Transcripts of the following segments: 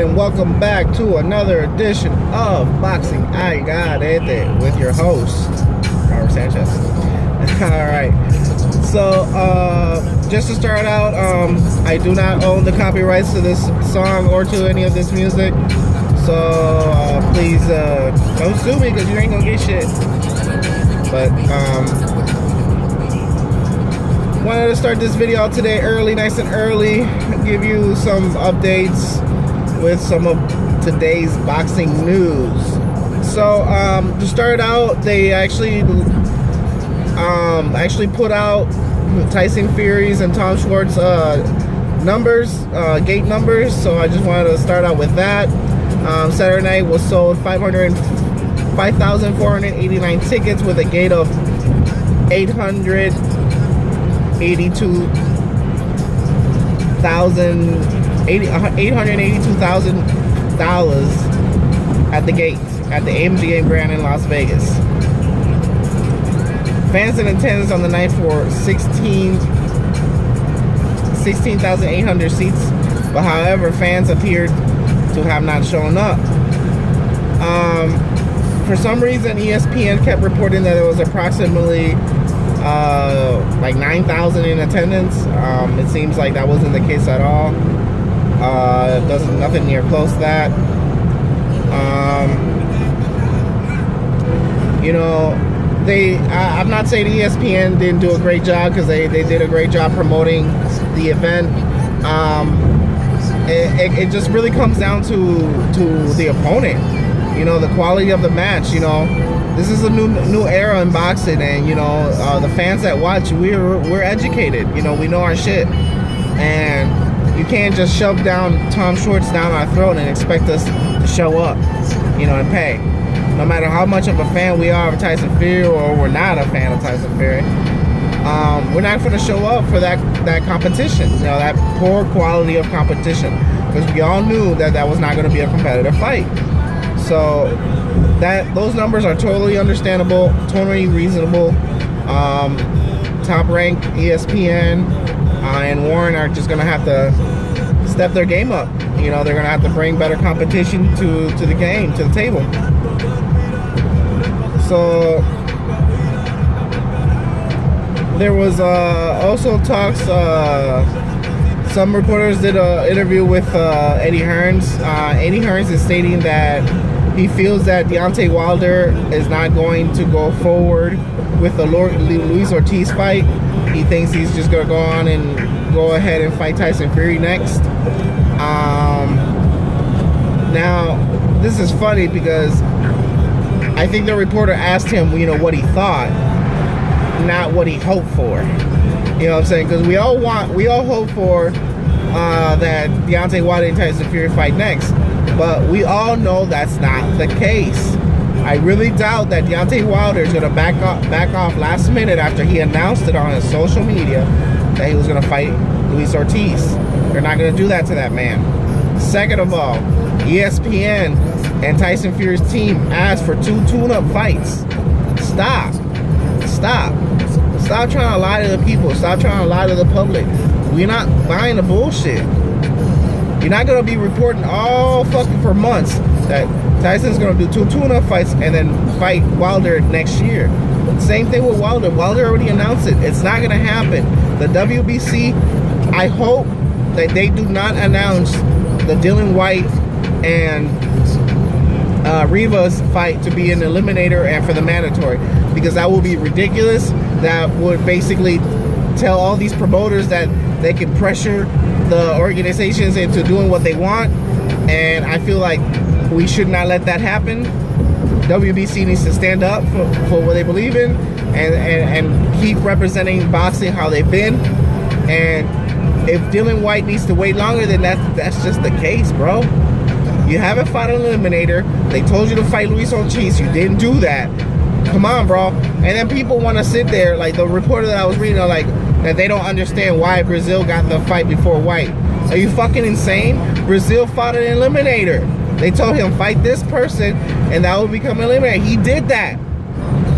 and welcome back to another edition of Boxing I Got It with your host, Robert Sanchez. Alright, so just to start out, I do not own the copyrights to this song or to any of this music, so please don't sue me because you ain't gonna get shit. But wanted to start this video out today early, nice and early, give you some updates with some of today's boxing news. So to start out, they actually put out Tyson Fury's and Tom Schwartz numbers, gate numbers. So I just wanted to start out with that. Saturday night was sold 5,489 tickets with a gate of $882,000 at the gate at the MGM Grand in Las Vegas. Fans in attendance on the night for 16,800 seats, but however, fans appeared to have not shown up. For some reason, ESPN kept reporting that there was approximately like 9,000 in attendance. It seems like that wasn't the case at all. Nothing near close to that. I'm not saying ESPN didn't do a great job, because they did a great job promoting the event. It just really comes down to the opponent, the quality of the match. This is a new era in boxing, and the fans that watch, we're educated. We know our shit, and you can't just shove Tom Schwartz down our throat and expect us to show up, and pay. No matter how much of a fan we are of Tyson Fury, or we're not a fan of Tyson Fury, we're not going to show up for that competition, that poor quality of competition, because we all knew that was not going to be a competitive fight. So those numbers are totally understandable, totally reasonable. Top Rank, ESPN, and Warren are just going to have to step their game up. They're going to have to bring better competition to the game, to the table. So there was also talks, some reporters did an interview with Eddie Hearns. Eddie Hearns is stating that he feels that Deontay Wilder is not going to go forward with the Luis Ortiz fight. He thinks he's just going to go on and go ahead and fight Tyson Fury next. Now, this is funny because I think the reporter asked him, what he thought, not what he hoped for. You know what I'm saying? Because we all hope for that Deontay Wilder and Tyson Fury fight next. But we all know that's not the case. I really doubt that Deontay Wilder is going to back off last minute after he announced it on his social media that he was going to fight Luis Ortiz. They're not going to do that to that man. Second of all, ESPN and Tyson Fury's team asked for 2 tune-up fights. Stop trying to lie to the people. Stop trying to lie to the public. We're not buying the bullshit. You're not going to be reporting all fucking for months that Tyson's going to do 2 tune-up fights and then fight Wilder next year. Same thing with Wilder. Wilder already announced it. It's not going to happen. The WBC, I hope that they do not announce the Dylan White and Rivas fight to be an eliminator and for the mandatory, because that will be ridiculous. That would basically tell all these promoters that they can pressure the organizations into doing what they want, and I feel like we should not let that happen. WBC needs to stand up for what they believe in, and keep representing boxing how they've been. And if Dylan White needs to wait longer, then that's just the case, bro. You haven't fought an eliminator. They told you to fight Luis Ortiz. You didn't do that. Come on, bro. And then people want to sit there, like the reporter that I was reading, like that they don't understand why Brazil got the fight before White. Are you fucking insane? Brazil fought an eliminator. They told him fight this person and that will become an eliminator. He did that.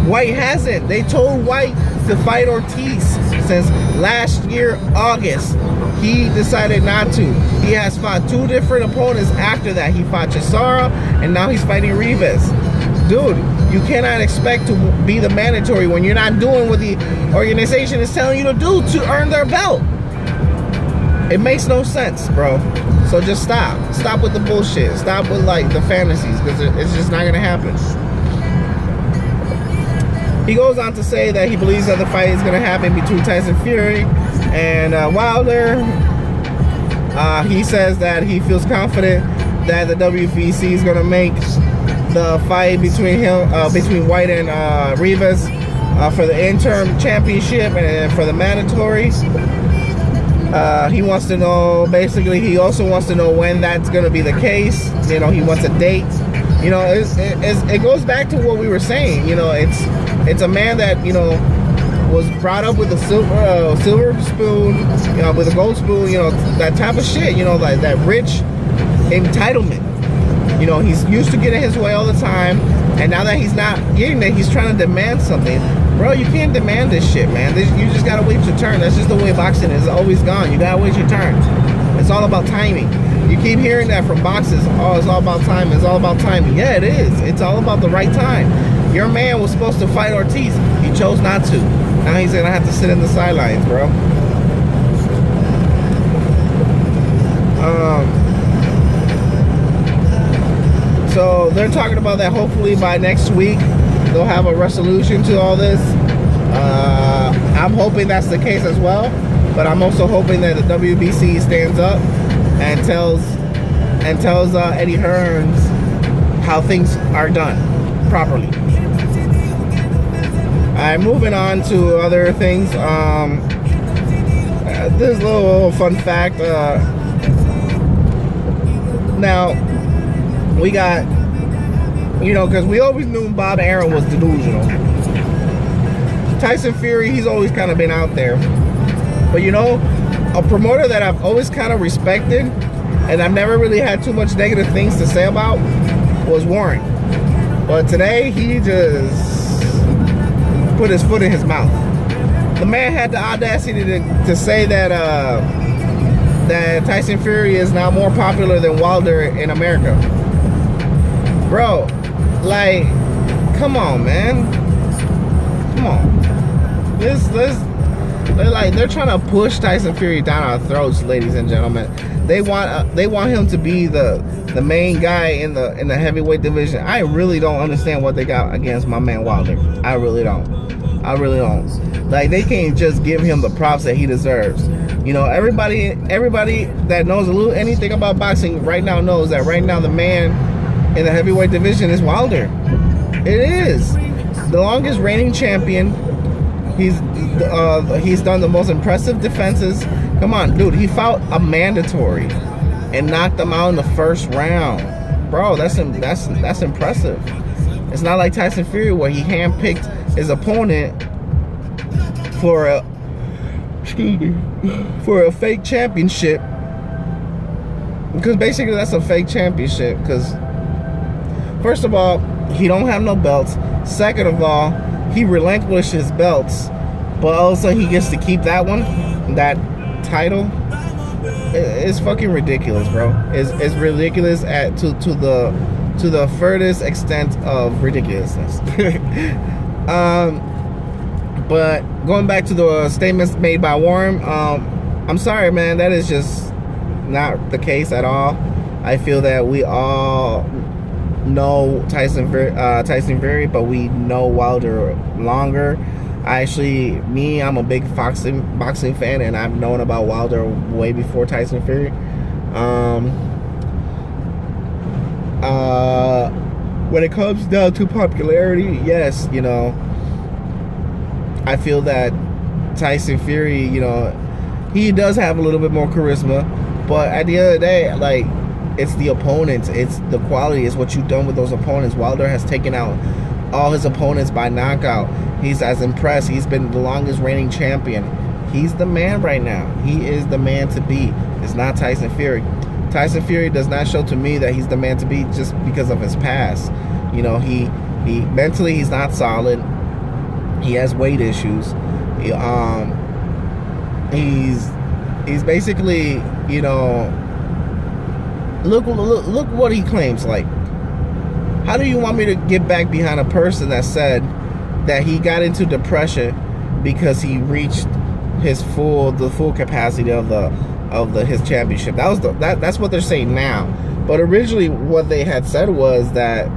White hasn't. They told White to fight Ortiz since last year, August. he decided not to. He has fought 2 different opponents after that. He fought Chisara, and now he's fighting Rivas. Dude, you cannot expect to be the mandatory when you're not doing what the organization is telling you to do to earn their belt. It makes no sense, bro. So just stop. Stop with the bullshit. Stop with like the fantasies, because it's just not gonna happen. He goes on to say that he believes that the fight is gonna happen between Tyson Fury and Wilder. He says that he feels confident that the WBC is gonna make the fight between him, between White and Rivas, for the interim championship and for the mandatory. He wants to know, basically, he also wants to know when that's going to be the case. You know, he wants a date. You know, it goes back to what we were saying. You know, it's a man that, you know, was brought up with a silver spoon, you know, with a gold spoon, you know, that type of shit, you know, like that rich entitlement. You know, he's used to getting his way all the time, and now that he's not getting it, he's trying to demand something. Bro, you can't demand this shit, man. You just gotta wait your turn. That's just the way boxing is. It's always gone. You gotta wait your turn. It's all about timing. You keep hearing that from boxers. Oh, it's all about timing. It's all about timing. Yeah, it is. It's all about the right time. Your man was supposed to fight Ortiz. He chose not to. Now he's gonna have to sit in the sidelines, bro. So they're talking about that hopefully by next week they'll have a resolution to all this. I'm hoping that's the case as well, but I'm also hoping that the WBC stands up and tells Eddie Hearns how things are done properly. Alright, moving on to other things. This little fun fact. Now, we got, you know, because we always knew Bob Arum was delusional. Tyson Fury, he's always kind of been out there. But, you know, a promoter that I've always kind of respected and I've never really had too much negative things to say about was Warren. But today, he just put his foot in his mouth. The man had the audacity to say that that Tyson Fury is now more popular than Wilder in America. Bro, like, come on, man. Come on. They're trying to push Tyson Fury down our throats, ladies and gentlemen. They want him to be the main guy in the heavyweight division. I really don't understand what they got against my man Wilder. I really don't. Like, they can't just give him the props that he deserves. You know, everybody that knows anything about boxing right now knows that right now the man in the heavyweight division is Wilder. It is the longest reigning champion. He's done the most impressive defenses. Come on, dude. He fought a mandatory and knocked him out in the first round. Bro, that's impressive. It's not like Tyson Fury where he handpicked his opponent for a fake championship. Because basically that's a fake championship. Because first of all, he don't have no belts. Second of all, he relinquished his belts, but also he gets to keep that one, that title. It's fucking ridiculous, bro. It's ridiculous to the furthest extent of ridiculousness. But going back to the statements made by Warren, I'm sorry, man. That is just not the case at all. I feel that we all know Tyson Fury, but we know Wilder longer. I'm a big boxing fan, and I've known about Wilder way before Tyson Fury. When it comes down to popularity, yes, you know, I feel that Tyson Fury, you know, he does have a little bit more charisma, but at the end of the day, like, it's the opponents, it's the quality, it's what you've done with those opponents. Wilder has taken out all his opponents by knockout. He's as impressed. He's been the longest reigning champion. He's the man right now. He is the man to beat. It's not Tyson Fury. Tyson Fury does not show to me that he's the man to beat just because of his past. You know, he mentally, he's not solid. He has weight issues. he's basically, you know, look what he claims. Like, how do you want me to get back behind a person that said that he got into depression because he reached the full capacity of his championship? That's what they're saying now. But originally, what they had said was that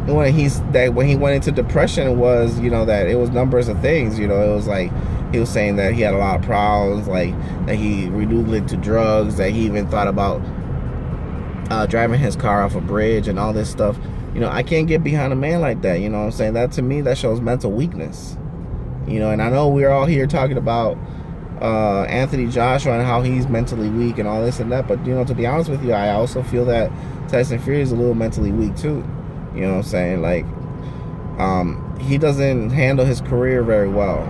when he went into depression was, you know, that it was numbers of things. You know, it was like he was saying that he had a lot of problems, like that he resorted to drugs, that he even thought about driving his car off a bridge and all this stuff. You know, I can't get behind a man like that. You know what I'm saying? That, to me, that shows mental weakness. You know, and I know we're all here talking about Anthony Joshua and how he's mentally weak and all this and that, but, you know, to be honest with you, I also feel that Tyson Fury is a little mentally weak too. You know what I'm saying? Like, he doesn't handle his career very well.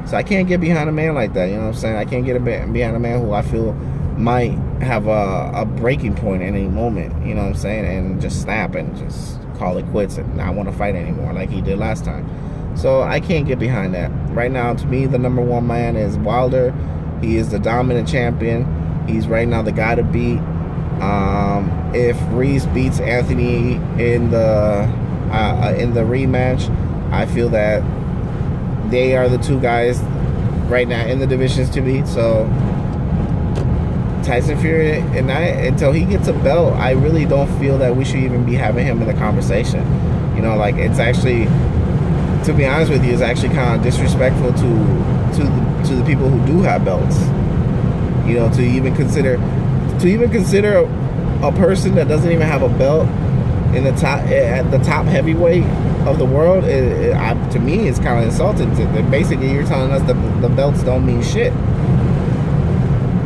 So I can't get behind a man like that. You know what I'm saying? I can't get behind a man who I feel might have a breaking point at any moment. You know what I'm saying? And just snap and just call it quits and not want to fight anymore like he did last time. So I can't get behind that. Right now, to me, the number one man is Wilder. He is the dominant champion. He's right now the guy to beat. If Reese beats Anthony in the rematch, I feel that they are the two guys right now in the divisions to beat. So Tyson Fury and until he gets a belt, I really don't feel that we should even be having him in the conversation. You know, like, it's actually, to be honest with you, it's actually kind of disrespectful to the people who do have belts. You know, to even consider a person that doesn't even have a belt in the top, at the top heavyweight of the world, to me, it's kind of insulting. Basically, you're telling us that the belts don't mean shit.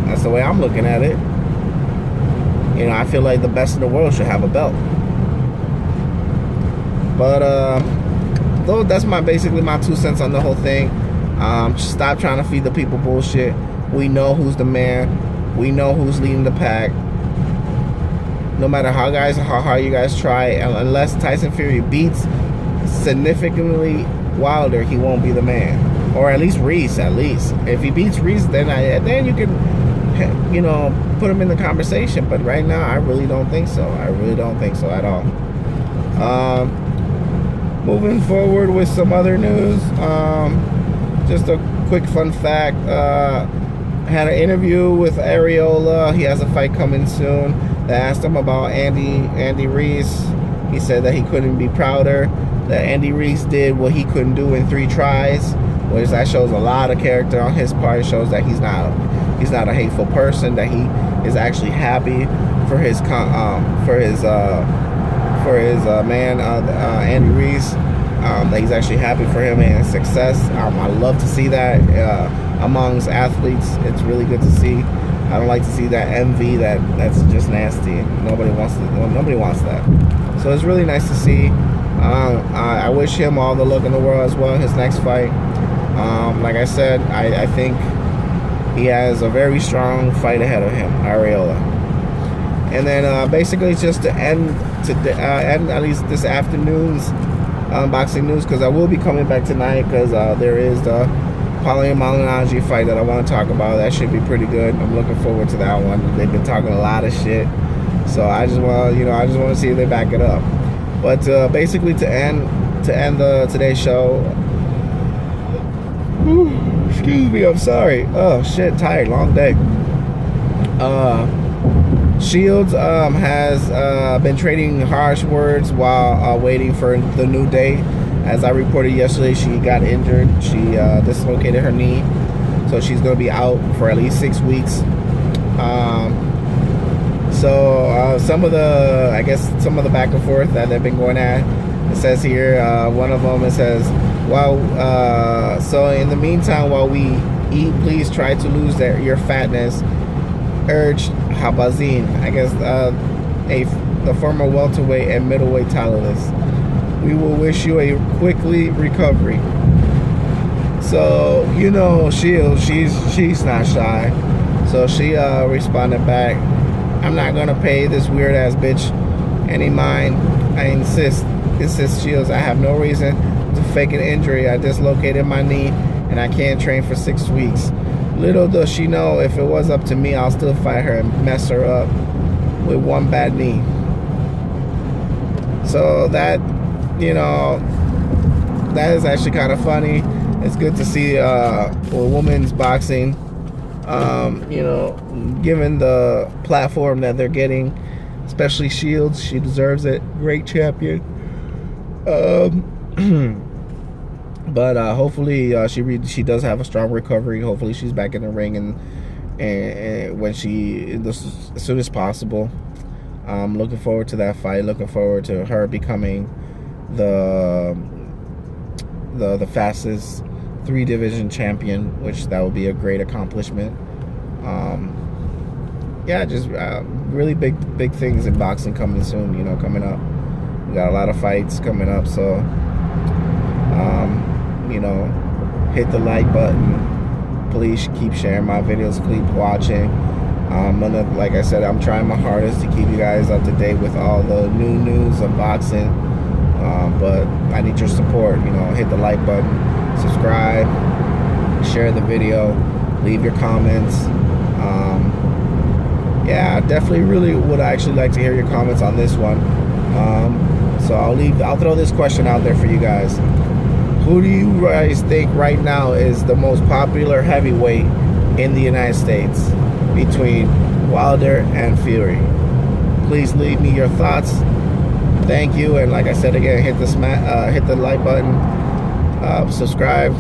That's the way I'm looking at it. You know, I feel like the best in the world should have a belt. But though that's basically my 2 cents on the whole thing. Stop trying to feed the people bullshit. We know who's the man. We know who's leading the pack. No matter how hard you guys try, unless Tyson Fury beats significantly Wilder, he won't be the man. Or at least Reese. At least if he beats Reese, then you can, you know, put him in the conversation. But right now, I really don't think so. I really don't think so at all. Moving forward with some other news. Just a quick fun fact. Had an interview with Areola. He has a fight coming soon. They asked him about Andy Reese. He said that he couldn't be prouder that Andy Reese did what he couldn't do in 3 tries, which that shows a lot of character on his part. It shows that he's not a hateful person, that he is actually happy for his man Andy Reese, that he's actually happy for him and his success. I love to see that amongst athletes. It's really good to see. I don't like to see that envy. That's just nasty. Nobody wants that. So it's really nice to see. I wish him all the luck in the world as well in his next fight. Like I said, I think he has a very strong fight ahead of him, Areola. And then basically just to end at least this afternoon's boxing news, because I will be coming back tonight, because there is the Paulie Malignaggi fight that I want to talk about. That should be pretty good. I'm looking forward to that one. They've been talking a lot of shit, so I just want to see if they back it up. But basically to end today's show. Excuse me, I'm sorry. Oh shit, tired, long day. Shields has been trading harsh words while waiting for the new day. As I reported yesterday, she got injured. She dislocated her knee, so she's going to be out for at least 6 weeks. So some of the back and forth that they've been going at, it says here, one of them, it says, so in the meantime, while we eat, please try to lose your fatness, urged Habazin, I guess the former welterweight and middleweight titleist. We will wish you a quickly recovery. So, you know, Shields, she's not shy. So she responded back, I'm not gonna pay this weird ass bitch any mind. I insist Shields, I have no reason to fake an injury. I dislocated my knee and I can't train for 6 weeks. Little does she know, if it was up to me, I'll still fight her and mess her up with one bad knee. So that, you know, that is actually kind of funny. It's good to see women's boxing, you know, given the platform that they're getting, especially Shields. She deserves it. Great champion. But hopefully she does have a strong recovery. Hopefully she's back in the ring and when as soon as possible. I'm looking forward to that fight. Looking forward to her becoming the fastest 3-division champion, which that would be a great accomplishment. Yeah, just really big things in boxing coming soon. You know, coming up. We got a lot of fights coming up, so you know, hit the like button. Please keep sharing my videos. Keep watching. Like I said, I'm trying my hardest to keep you guys up to date with all the new news of boxing. But I need your support. You know, hit the like button, subscribe, share the video, leave your comments. Yeah, I definitely really would actually like to hear your comments on this one. So I'll throw this question out there for you guys. Who do you guys think right now is the most popular heavyweight in the United States between Wilder and Fury? Please leave me your thoughts. Thank you, and like I said again, hit the like button, subscribe,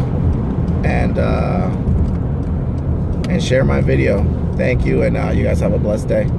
and share my video. Thank you, and you guys have a blessed day.